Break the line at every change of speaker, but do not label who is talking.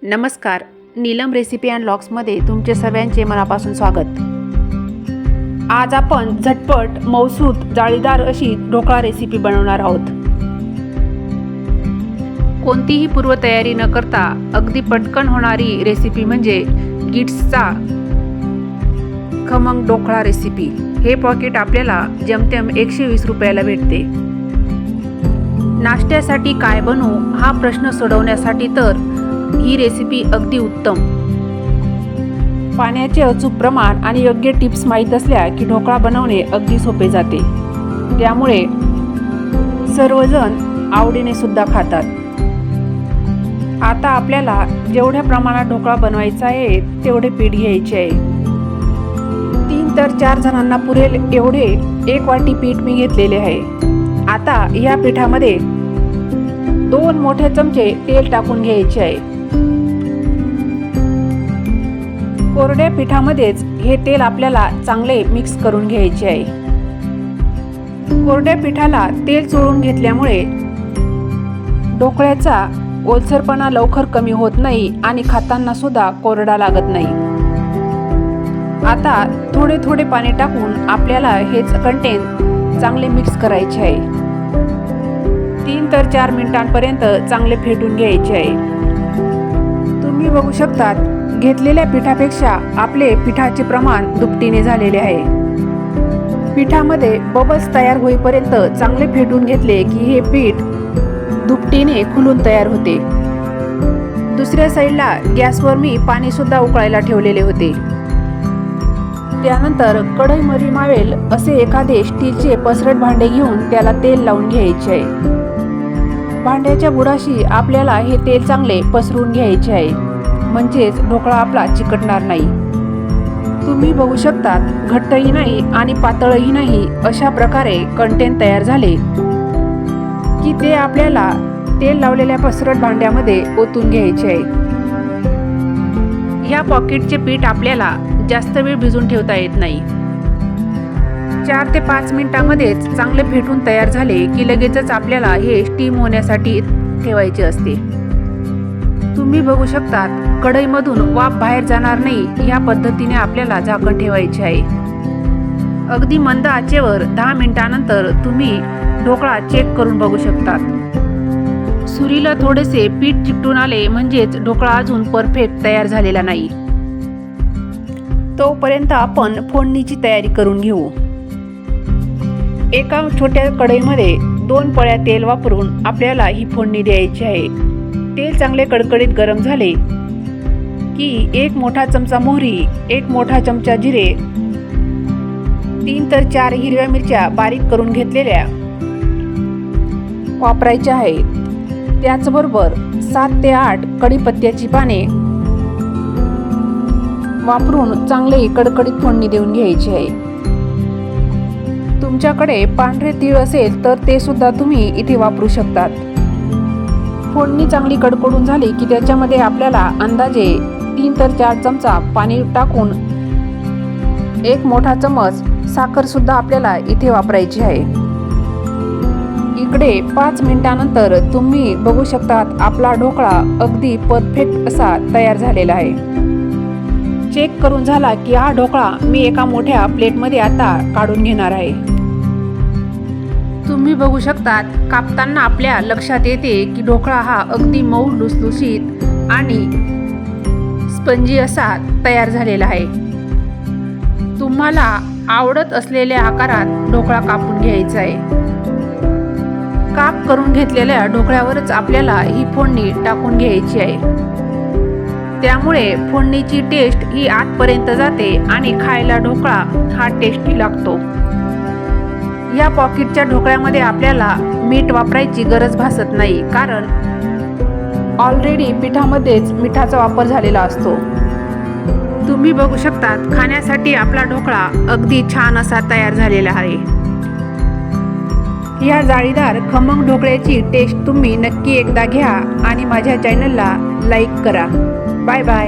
नमस्कार, Neelam recipe and व्लॉग्समध्ये तुमचे सर्वांचे मनापासून स्वागत। आज आपण झटपट मऊसूत जाळीदार अशी ढोकळा रेसिपी बनवणार आहोत। कोणतीही पूर्वतयारी न करता अगदी पटकन होणारी रेसिपी म्हणजे गिट्सचा खमंग ढोकळा रेसिपी। हे पॉकेट आपल्याला जमतेम 120 रुपयाला भेटते। नाश्त्यासाठी काय बनवू हा प्रश्न सोडवण्यासाठी तर ही रेसिपी अगदी उत्तम। पाण्याचे अचूक प्रमाण आणि योग्य टिप्स माहीत असल्या की ढोकळा बनवणे अगदी सोपे जाते। त्यामुळे सर्वजण आवडीने सुद्धा खातात। आता आपल्याला जेवढ्या प्रमाणात ढोकळा बनवायचा आहे तेवढे पीठ घ्यायचे आहे। 3 तर 4 जणांना पुरेल एवढे 1 वाटी पीठ मी घेतलेले आहे। आता या पिठामध्ये 2 मोठे चमचे तेल टाकून घ्यायचे आहे। कोरड्या पिठामध्येच हे तेल आपल्याला चांगले मिक्स करून घ्यायचे आहे। कोरड्या पिठाला तेल चोळून घेतल्यामुळे ढोकळ्याचा ओलसरपणा लवकर कमी होत नाही आणि खाताना सुद्धा कोरडा लागत नाही। आता थोडे थोडे पाणी टाकून आपल्याला हेच कंटेन चांगले मिक्स करायचे आहे। 3 तर 4 मिनिटांपर्यंत चांगले फेटून घ्यायचे आहे। तुम्ही बघू शकतात घेतलेल्या पिठापेक्षा आपले पिठाचे प्रमाण दुपटीने झालेले आहे। पिठामध्ये बबल्स तयार होईपर्यंत चांगले फेटून घेतले की हे पीठ दुपटीने खुलून तयार होते। दुसऱ्या साईडला गॅसवर मी पाणी सुद्धा उकळायला ठेवलेले होते। त्यानंतर कढईमध्ये मावेल असे एखादे स्टीलचे पसरट भांडे घेऊन त्याला तेल लावून घ्यायचे आहे। भांड्याच्या बुडाशी आपल्याला हे तेल चांगले पसरून घ्यायचे आहे, म्हणजेच ढोकळा आपला चिकटणार नाही। तुम्ही बघू शकतात घट्टही नाही आणि पातळही नाही अशा प्रकारे कंटेन तयार झाले की ते आपल्याला तेल लावलेल्या पसरट भांड्यामध्ये ओतून घ्यायचे आहे। या पॉकेटचे पीठ आपल्याला जास्त वेळ भिजून ठेवता येत नाही। 4 ते 5 मिनिटांमध्येच चांगले फेटून तयार झाले की लगेचच आपल्याला हे स्टीम होण्यासाठी ठेवायचे असते। तुम्ही बघू शकतात कढईमधून वाफ बाहेर जाणार नाही या पद्धतीने आपल्याला झाकण ठेवायचे आहे। अगदी मंद आचेवर 10 मिनिटांनंतर तुम्ही ढोकळा चेक करून बघू शकतात। सुरीला थोडेसे पीठ चिकटून आले म्हणजेच ढोकळा अजून परफेक्ट तयार झालेला नाही। तोपर्यंत आपण फोडणीची तयारी करून घेऊ। एका छोट्या कढईमध्ये 2 पळ्या तेल वापरून आपल्याला ही फोडणी द्यायची आहे। तेल चांगले कडकडीत गरम झाले की 1 मोठा चमचा मोहरी, 1 मोठा चमचा जिरे, 3 तर 4 हिरव्या मिरच्या बारीक करून घेतलेल्या वापरायच्या आहेत। त्याचबरोबर 7 ते 8 कढीपत्त्याची पाने वापरून चांगले कडकडीत फोडणी देऊन घ्यायची आहे। तुमच्याकडे पांढरे तीळ असेल तर ते सुद्धा तुम्ही इथे वापरू शकतात। फोडणी चांगली कडकडून झाली की त्याच्यामध्ये आपल्याला अंदाजे 3 तर 4 चमचा पाणी टाकून 1 मोठा चमच साखर सुद्धा आपल्याला इथे वापरायची आहे। इकडे 5 मिनिटांनंतर तुम्ही बघू शकतात आपला ढोकळा अगदी परफेक्ट असा तयार झालेला आहे। चेक करून झाला की हा ढोकळा मी एका मोठ्या प्लेटमध्ये आता काढून घेणार आहे। तुम्ही बघू शकतात कापताना आपल्या लक्षात येते की ढोकळा हा अगदी मऊ लुसलुशीत आणि स्पंजी असा तयार झालेला आहे। तुम्हाला आवडत असलेल्या आकारात ढोकळा कापून घ्यायचा आहे। काप करून घेतलेल्या ढोकळ्यावरच आपल्याला ही फोडणी टाकून घ्यायची आहे। त्यामुळे फोडणीची टेस्ट ही आतपर्यंत जाते आणि खायला ढोकळा हा टेस्टी लागतो। या पॉकेटच्या ढोकळ्यामध्ये आपल्याला मीठ वापरायची गरज भासत नाही, कारण ऑलरेडी पिठामध्येच मिठाचा वापर झालेला असतो। तुम्ही बघू शकतात खाण्यासाठी आपला ढोकळा अगदी छान असा तयार झालेला आहे। या जाळीदार खमंग ढोकळ्याची टेस्ट तुम्ही नक्की एकदा घ्या आणि माझ्या चॅनलला लाईक करा। Bye bye.